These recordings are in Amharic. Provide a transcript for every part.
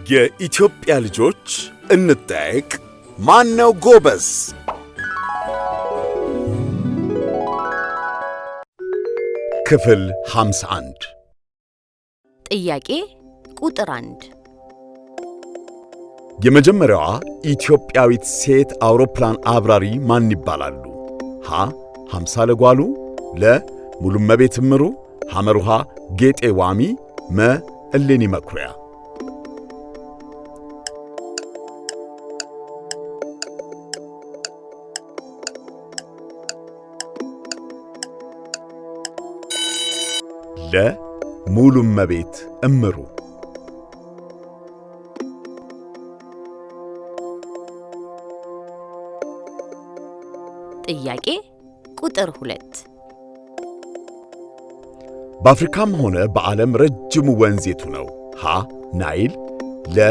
የኢትዮጵያ ልጆች እንጠይቅ ማነው ጎበዝ? ክፍል 51 ጥያቄ ቁጥር 1 የመጀመሪያዋ ኢትዮጵያዊት ሴት አውሮፕላን አብራሪ ማን ይባላሉ? ሀ ሀምሳለ ጓሉ፣ ለ ሙሉመቤት እምሩ፣ ሐመሩሃ ጌጤ ዋሚ፣ መ እሌኒ መኩሪያ። ለ ሙሉመቤት እምሩ። ጥያቄ ቁጥር 2 በአፍሪካም ሆነ በዓለም ረጅሙ ወንዝ የቱ ነው? ሀ ናይል፣ ለ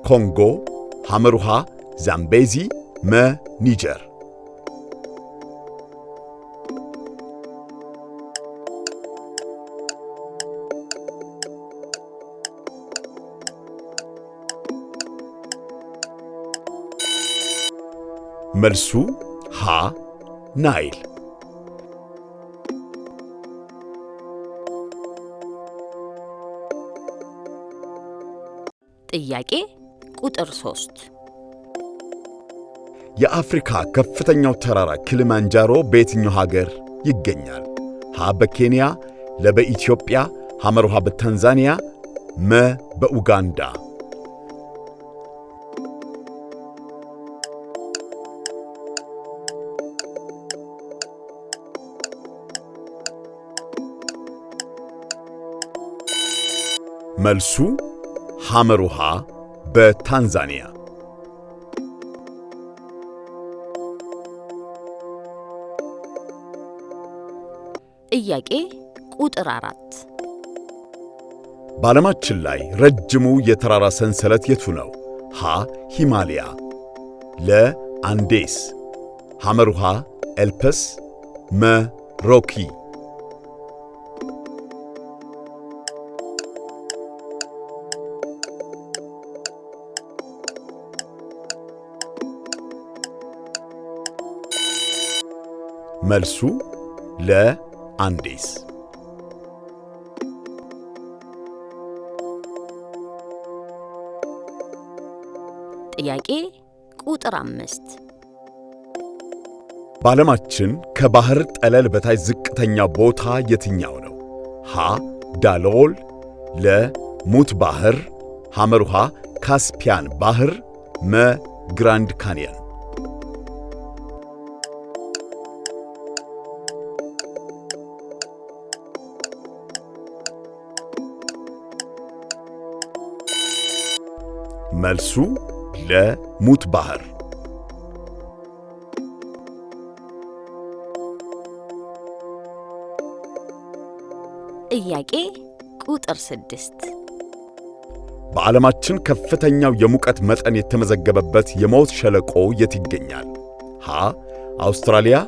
ኮንጎ፣ ሐመሩሃ ዛምቤዚ፣ መ ኒጀር። መልሱ ሀ ናይል። ጥያቄ ቁጥር 3 የአፍሪካ ከፍተኛው ተራራ ኪሊማንጃሮ በየትኛው ሀገር ይገኛል? ሀ በኬንያ፣ ለ በኢትዮጵያ፣ ሐመሩሃ በታንዛኒያ፣ መ በኡጋንዳ። መልሱ ሐመሩሃ በታንዛኒያ። ጥያቄ ቁጥር 4 በዓለማችን ላይ ረጅሙ የተራራ ሰንሰለት የቱ ነው? ሀ ሂማሊያ፣ ለ አንዴስ፣ ሐመሩሃ ኤልፐስ፣ መ ሮኪ። መልሱ ለአንዴስ። ጥያቄ ቁጥር 5 በዓለማችን ከባህር ጠለል በታች ዝቅተኛ ቦታ የትኛው ነው? ሀ ዳሎል፣ ለ ሙት ባህር፣ ሐመሩሃ ካስፒያን ባህር፣ መ ግራንድ ካንየን። መልሱ ለሙት ባህር። ጥያቄ ቁጥር 6 በዓለማችን ከፍተኛው የሙቀት መጠን የተመዘገበበት የሞት ሸለቆ የት ይገኛል? ሀ አውስትራሊያ፣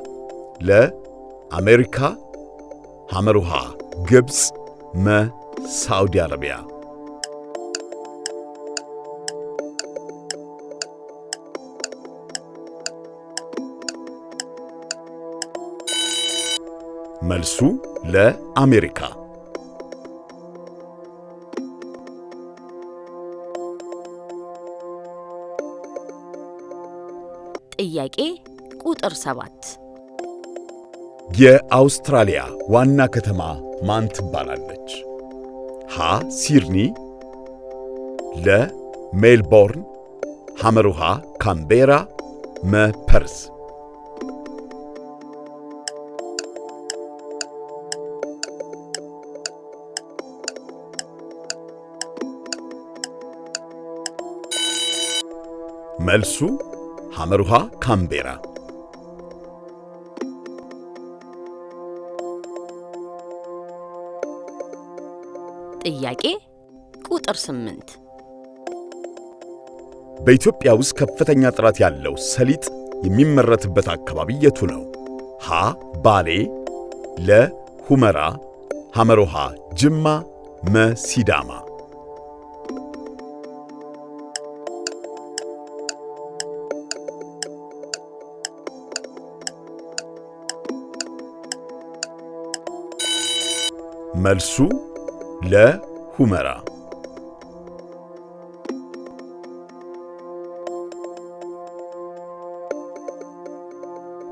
ለ አሜሪካ፣ ሐመሩሃ ግብፅ፣ መ ሳዑዲ አረቢያ። መልሱ ለአሜሪካ። ጥያቄ ቁጥር 7 የአውስትራሊያ ዋና ከተማ ማን ትባላለች? ሀ ሲድኒ፣ ለ ሜልቦርን፣ ሐመሩሃ ካምቤራ፣ መ ፐርስ። መልሱ ሐመሩሃ ካምቤራ። ጥያቄ ቁጥር 8 በኢትዮጵያ ውስጥ ከፍተኛ ጥራት ያለው ሰሊጥ የሚመረትበት አካባቢ የቱ ነው? ሀ ባሌ፣ ለ ሁመራ፣ ሐመሮሃ ጅማ፣ መ ሲዳማ። መልሱ ለሁመራ።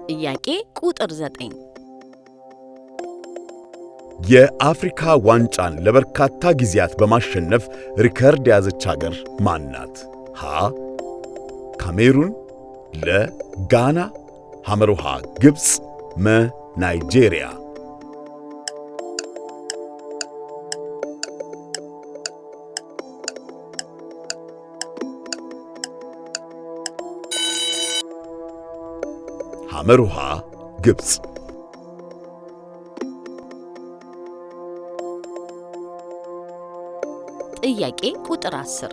ጥያቄ ቁጥር 9 የአፍሪካ ዋንጫን ለበርካታ ጊዜያት በማሸነፍ ሪከርድ የያዘች ሀገር ማን ናት? ሀ ካሜሩን፣ ለ ጋና፣ ሐመሩሃ ግብፅ፣ መ ናይጄሪያ። ሐመሩሃ ግብፅ። ጥያቄ ቁጥር 10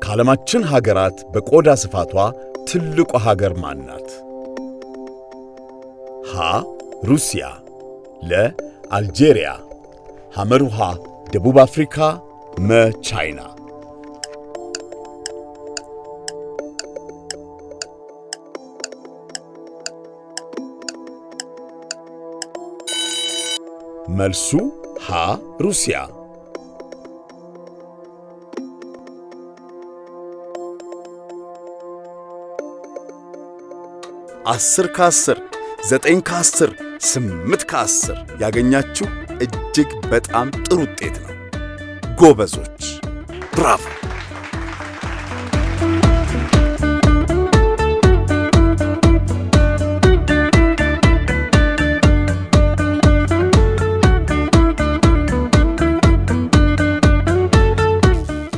ከዓለማችን ሀገራት በቆዳ ስፋቷ ትልቋ ሀገር ማን ናት? ሀ ሩሲያ፣ ለ አልጄሪያ፣ ሐመሩሃ ደቡብ አፍሪካ፣ መ ቻይና። መልሱ ሀ ሩሲያ። 10 ከ10 9 ከ10 8 ከ10 ያገኛችሁ እጅግ በጣም ጥሩ ውጤት ነው። ጎበዞች፣ ብራቮ!